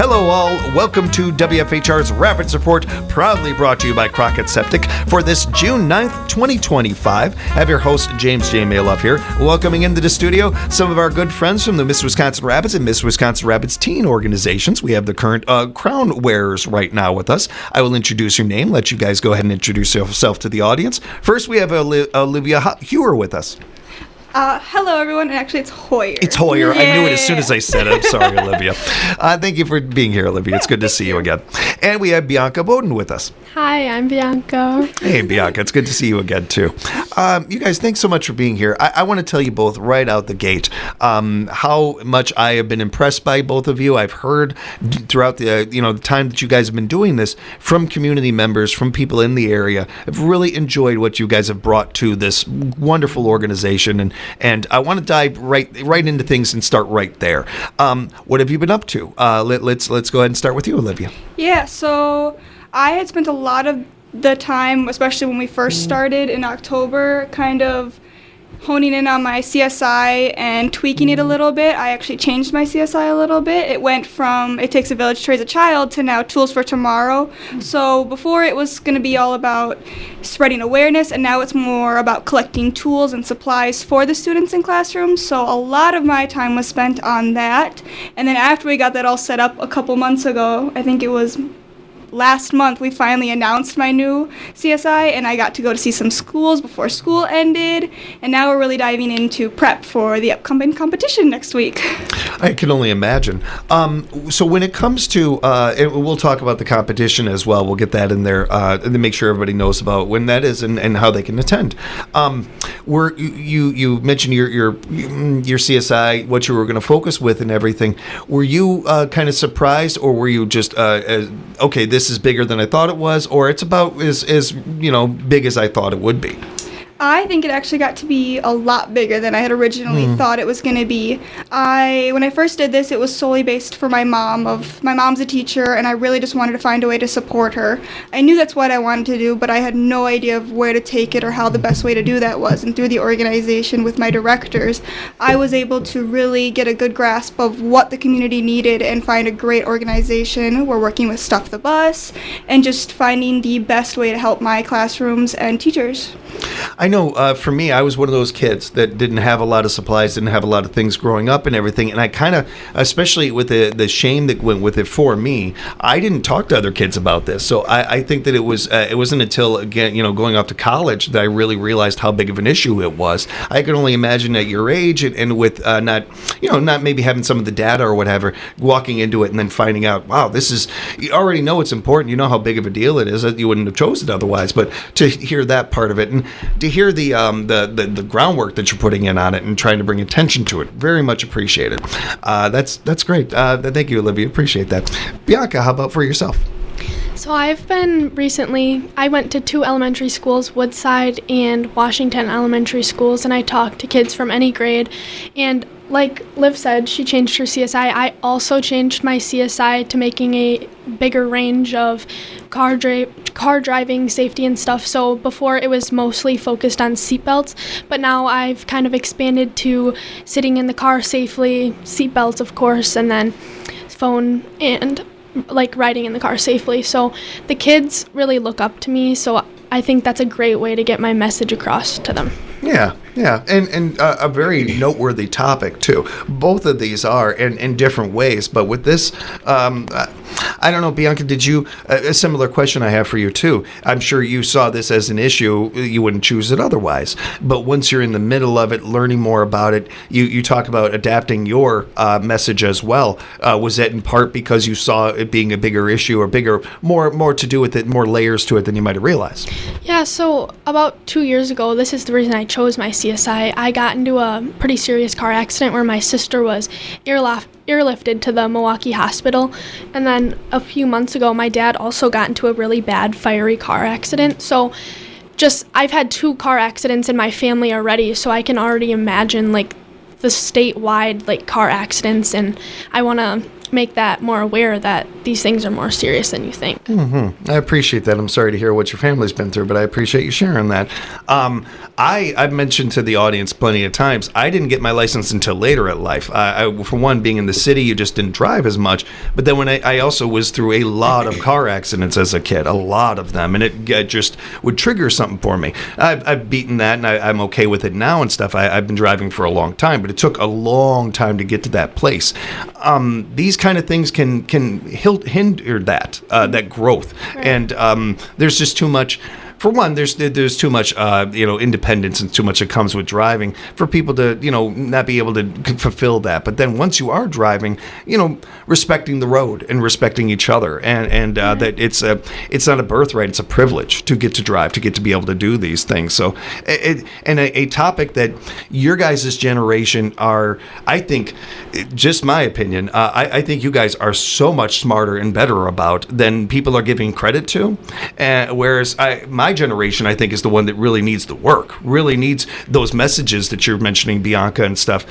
Hello all, welcome to WFHR's Rapids Report, proudly brought to you by Crockett Septic for this June 9th, 2025. I have your host, James J. Malouf here, welcoming into the studio some of our good friends from the Miss Wisconsin Rapids and Miss Wisconsin Rapids teen organizations. We have the current crown wearers right now with us. I will introduce your name, let you guys go ahead and introduce yourself to the audience. First, we have Olivia Heuer with us. Hello, everyone. Actually, it's Heuer. It's Heuer. I knew it as soon as I said it. I'm sorry, Olivia. Thank you for being here, Olivia. It's good to see you again. And we have Bianca Bowden with us. Hi, I'm Bianca. Hey, Bianca. It's good to see you again, too. You guys, thanks so much for being here. I want to tell you both right out the gate how much I have been impressed by both of you. I've heard throughout the time that you guys have been doing this from community members, from people in the area. I've really enjoyed what you guys have brought to this wonderful organization, and I want to dive right into things and start right there. What have you been up to? Let's go ahead and start with you, Olivia. Yeah, so I had spent a lot of the time, especially when we first started in October, kind of honing in on my CSI and tweaking it a little bit. I actually changed my CSI a little bit. It went from It Takes a Village to Raise a Child to now Tools for Tomorrow. So before it was going to be all about spreading awareness, and now it's more about collecting tools and supplies for the students in classrooms. So a lot of my time was spent on that. And then after we got that all set up a couple months ago, I think it was last month, we finally announced my new CSI, and I got to go to see some schools before school ended, and now we're really diving into prep for the upcoming competition next week. I can only imagine. So when it comes to, and we'll talk about the competition as well, we'll get that in there and to make sure everybody knows about when that is and how they can attend. You mentioned your CSI, what you were going to focus with and everything. Were you kind of surprised, or were you just, okay, this is bigger than I thought it was, or it's about as big as I thought it would be? I think it actually got to be a lot bigger than I had originally thought it was going to be. When I first did this, it was solely based for my mom. My mom's a teacher, and I really just wanted to find a way to support her. I knew that's what I wanted to do, but I had no idea of where to take it or how the best way to do that was. And through the organization with my directors, I was able to really get a good grasp of what the community needed and find a great organization. We're working with Stuff the Bus and just finding the best way to help my classrooms and teachers. I know for me, I was one of those kids that didn't have a lot of supplies, didn't have a lot of things growing up and everything. And I kind of, especially with the shame that went with it for me, I didn't talk to other kids about this. So I think that it wasn't until, again, going off to college that I really realized how big of an issue it was. I can only imagine at your age and with not maybe having some of the data or whatever, walking into it and then finding out, wow, you already know it's important. You know how big of a deal it is. You wouldn't have chosen it otherwise. But to hear that part of it and to hear the groundwork that you're putting in on it and trying to bring attention to it, very much appreciated. That's great. Thank you, Olivia. Appreciate that. Bianca, how about for yourself? So I went to 2 elementary schools, Woodside and Washington Elementary Schools, and I talked to kids from any grade. And like Liv said, she changed her CSI. I also changed my CSI to making a bigger range of car driving safety and stuff. So before it was mostly focused on seatbelts, but now I've kind of expanded to sitting in the car safely, seatbelts of course, and then phone and like riding in the car safely. So the kids really look up to me, so I think that's a great way to get my message across to them. Yeah, and a very noteworthy topic too. Both of these are in different ways, but with this, I don't know, Bianca, did you, a similar question I have for you too. I'm sure you saw this as an issue, you wouldn't choose it otherwise, but once you're in the middle of it, learning more about it, you talk about adapting your message as well. Was that in part because you saw it being a bigger issue or more to do with it, more layers to it than you might have realized? Yeah, so about 2 years ago, this is the reason I chose my CSI. I got into a pretty serious car accident where my sister was airlifted to the Milwaukee hospital, and then a few months ago my dad also got into a really bad fiery car accident. So I've had 2 car accidents in my family already, so I can already imagine like the statewide like car accidents, and I want to make that more aware that these things are more serious than you think. I appreciate that. I'm sorry to hear what your family's been through, but I appreciate you sharing that. I've mentioned to the audience plenty of times, I didn't get my license until later at life. For one, being in the city, you just didn't drive as much. But then when I also was through a lot of car accidents as a kid, a lot of them, and it just would trigger something for me. I've beaten that, and I'm okay with it now and stuff. I've been driving for a long time, but it took a long time to get to that place. These kind of things can hinder that growth, right. And there's just too much. For one, there's too much independence and too much that comes with driving for people to not be able to fulfill that. But then once you are driving, respecting the road and respecting each other, and that it's not a birthright, it's a privilege to get to drive, to get to be able to do these things. So a topic that your guys' generation are, I think, just my opinion, I think you guys are so much smarter and better about than people are giving credit to. Whereas my generation, I think, is the one that really needs the work, really needs those messages that you're mentioning, Bianca, and stuff.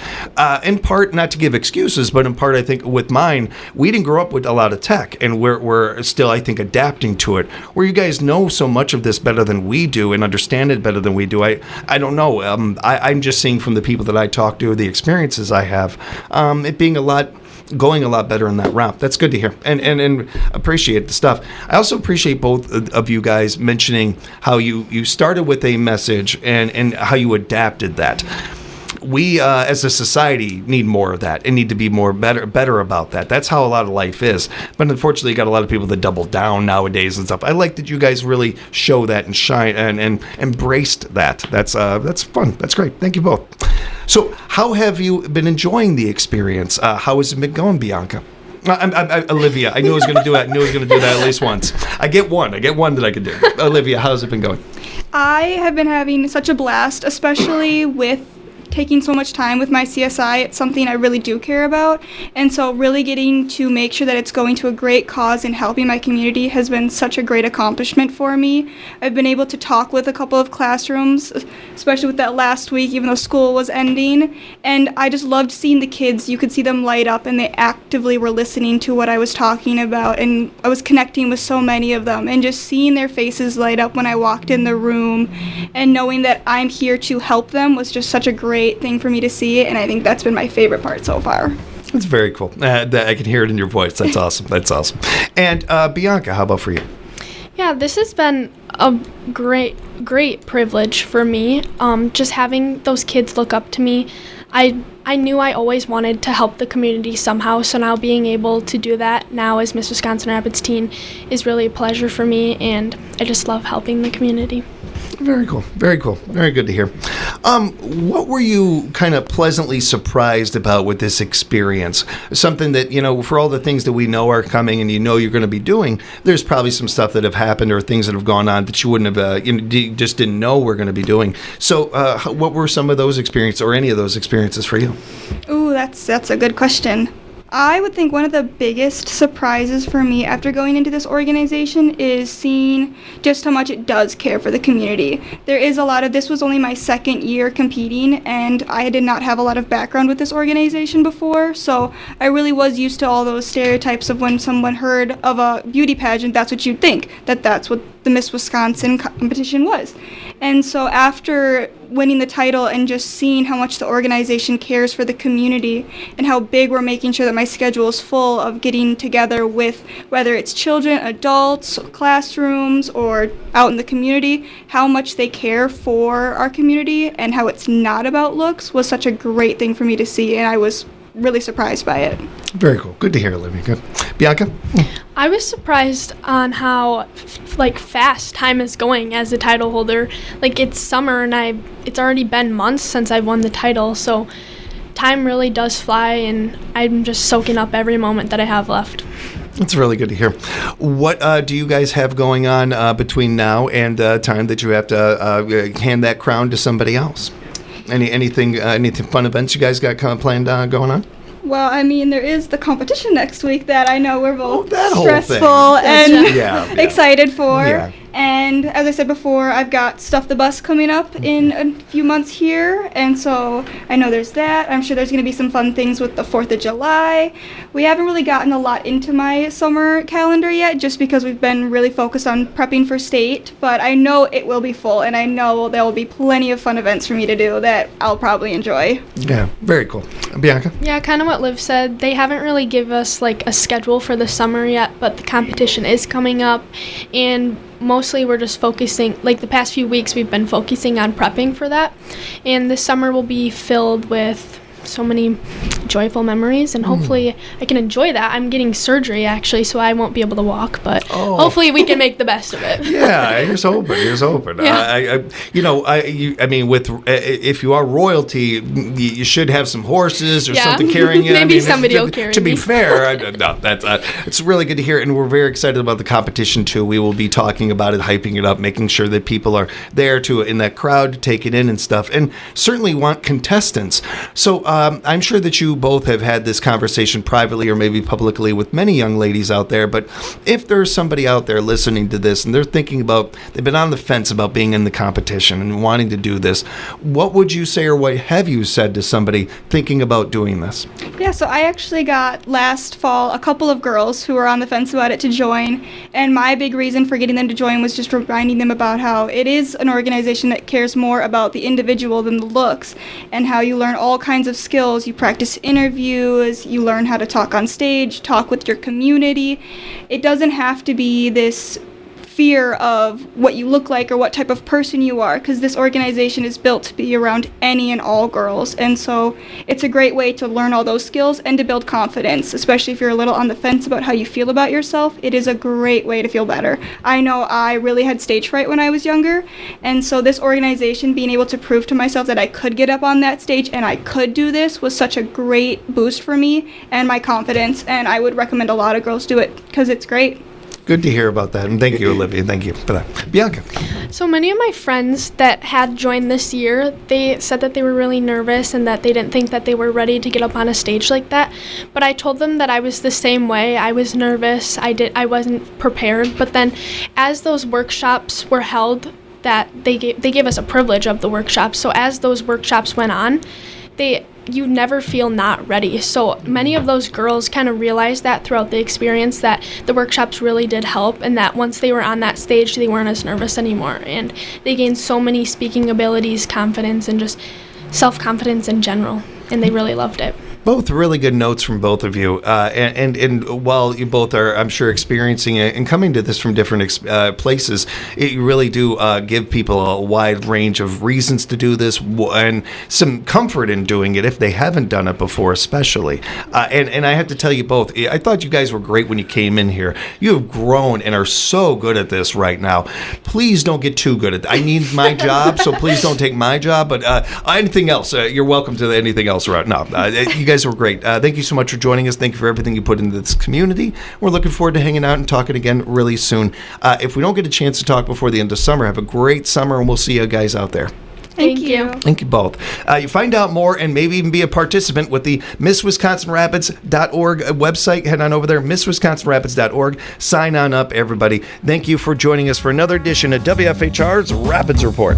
In part, not to give excuses, but in part, I think with mine, we didn't grow up with a lot of tech, and we're still, I think, adapting to it. Where you guys know so much of this better than we do and understand it better than we do, I don't know. I'm just seeing from the people that I talk to, the experiences I have, it being going a lot better in that route. That's good to hear, and appreciate the stuff. I also appreciate both of you guys mentioning how you started with a message and how you adapted that. We, as a society, need more of that and need to be better about that. That's how a lot of life is. But unfortunately, you got a lot of people that double down nowadays and stuff. I like that you guys really show that and shine and embraced that. That's fun. That's great. Thank you both. So, how have you been enjoying the experience? How has it been going, Bianca? Olivia, I knew I was going to do that. I knew I was going to do that at least once. I get one that I could do. Olivia, how's it been going? I have been having such a blast, especially with taking so much time with my CSI. It's something I really do care about, and so really getting to make sure that it's going to a great cause and helping my community has been such a great accomplishment for me. I've been able to talk with a couple of classrooms, especially with that last week, even though school was ending, and I just loved seeing the kids. You could see them light up, and they actively were listening to what I was talking about, and I was connecting with so many of them, and just seeing their faces light up when I walked in the room and knowing that I'm here to help them was just such a great thing for me to see, and I think that's been my favorite part so far. That's very cool. I can hear it in your voice. That's awesome. That's awesome. And Bianca, how about for you? Yeah, this has been a great privilege for me. Just having those kids look up to me. I knew I always wanted to help the community somehow, so now being able to do that now as Miss Wisconsin Rapids teen is really a pleasure for me, and I just love helping the community. Very cool. Very cool. Very good to hear. What were you kind of pleasantly surprised about with this experience? Something that, for all the things that we know are coming and you're going to be doing, there's probably some stuff that have happened or things that have gone on that you wouldn't have, just didn't know we're going to be doing. So what were some of those experiences or any of those experiences for you? Ooh, that's a good question. I would think one of the biggest surprises for me after going into this organization is seeing just how much it does care for the community. There is this was only my second year competing, and I did not have a lot of background with this organization before, so I really was used to all those stereotypes of when someone heard of a beauty pageant, that's what you'd think, that's what the Miss Wisconsin competition was. And so after winning the title and just seeing how much the organization cares for the community and how big we're making sure that my schedule is full of getting together with whether it's children, adults, classrooms, or out in the community, how much they care for our community and how it's not about looks was such a great thing for me to see, and I was really surprised by it. Very cool. Good to hear, Olivia. Good. Bianca? I was surprised on how fast time is going as a title holder. It's summer and it's already been months since I've won the title, so time really does fly, and I'm just soaking up every moment that I have left. That's really good to hear. What do you guys have going on between now and time that you have to hand that crown to somebody else? Anything fun events you guys got kind of planned going on? Well, I mean, there is the competition next week that I know we're both that stressful and yeah. excited for. Yeah. And as I said before, I've got Stuff the Bus coming up in a few months here, and so I know there's that. I'm sure there's going to be some fun things with the 4th of July. We haven't really gotten a lot into my summer calendar yet, just because we've been really focused on prepping for state, but I know it will be full, and I know there will be plenty of fun events for me to do that I'll probably enjoy. Yeah, very cool. Bianca? Yeah, kind of what Liv said. They haven't really give us like a schedule for the summer yet, but the competition is coming up, and mostly we're just focusing, like the past few weeks we've been focusing on prepping for that, and this summer will be filled with so many joyful memories, and hopefully I can enjoy that. I'm getting surgery actually, so I won't be able to walk, but hopefully we can make the best of it. Yeah, here's hoping. Yeah. I mean, with if you are royalty, you should have some horses or something carrying you. Maybe somebody will carry To be me. fair, no, that's it's really good to hear, and we're very excited about the competition too. We will be talking about it, hyping it up, making sure that people are there to in that crowd to take it in and stuff, and certainly want contestants. So I'm sure that you both have had this conversation privately or maybe publicly with many young ladies out there, but if there's somebody out there listening to this and they're thinking about, they've been on the fence about being in the competition and wanting to do this, what would you say or what have you said to somebody thinking about doing this? Yeah, so I actually got last fall a couple of girls who were on the fence about it to join, and my big reason for getting them to join was just reminding them about how it is an organization that cares more about the individual than the looks, and how you learn all kinds of skills. You practice interviews, you learn how to talk on stage, talk with your community. It doesn't have to be this fear of what you look like or what type of person you are, because this organization is built to be around any and all girls, and so it's a great way to learn all those skills and to build confidence, especially if you're a little on the fence about how you feel about yourself. It is a great way to feel better. I know I really had stage fright when I was younger, and so this organization, being able to prove to myself that I could get up on that stage and I could do this, was such a great boost for me and my confidence, and I would recommend a lot of girls do it because it's great. Good to hear about that, and thank you, Olivia. Thank you for that. Bianca? So many of my friends that had joined this year, they said that they were really nervous and that they didn't think that they were ready to get up on a stage like that. But I told them that I was the same way. I was nervous. I wasn't prepared. But then as those workshops were held, that they gave us a privilege of the workshops. So as those workshops went on, you never feel not ready. So many of those girls kind of realized that throughout the experience, that the workshops really did help, and that once they were on that stage, they weren't as nervous anymore. And they gained so many speaking abilities, confidence, and just self-confidence in general. And they really loved it. Both really good notes from both of you. And while you both are, I'm sure, experiencing it and coming to this from different places, you really do give people a wide range of reasons to do this and some comfort in doing it if they haven't done it before, especially. And I have to tell you both, I thought you guys were great when you came in here. You have grown and are so good at this right now. Please don't get too good at it. I need my job, so please don't take my job. But anything else, you're welcome to anything else right now. You guys were great. Thank you so much for joining us. Thank you for everything you put into this community. We're looking forward to hanging out and talking again really soon. If we don't get a chance to talk before the end of summer, have a great summer, and we'll see you guys out there. Thank you. Thank you both. You find out more and maybe even be a participant with the MissWisconsinRapids.org website. Head on over there, MissWisconsinRapids.org. Sign on up, everybody. Thank you for joining us for another edition of WFHR's Rapids Report.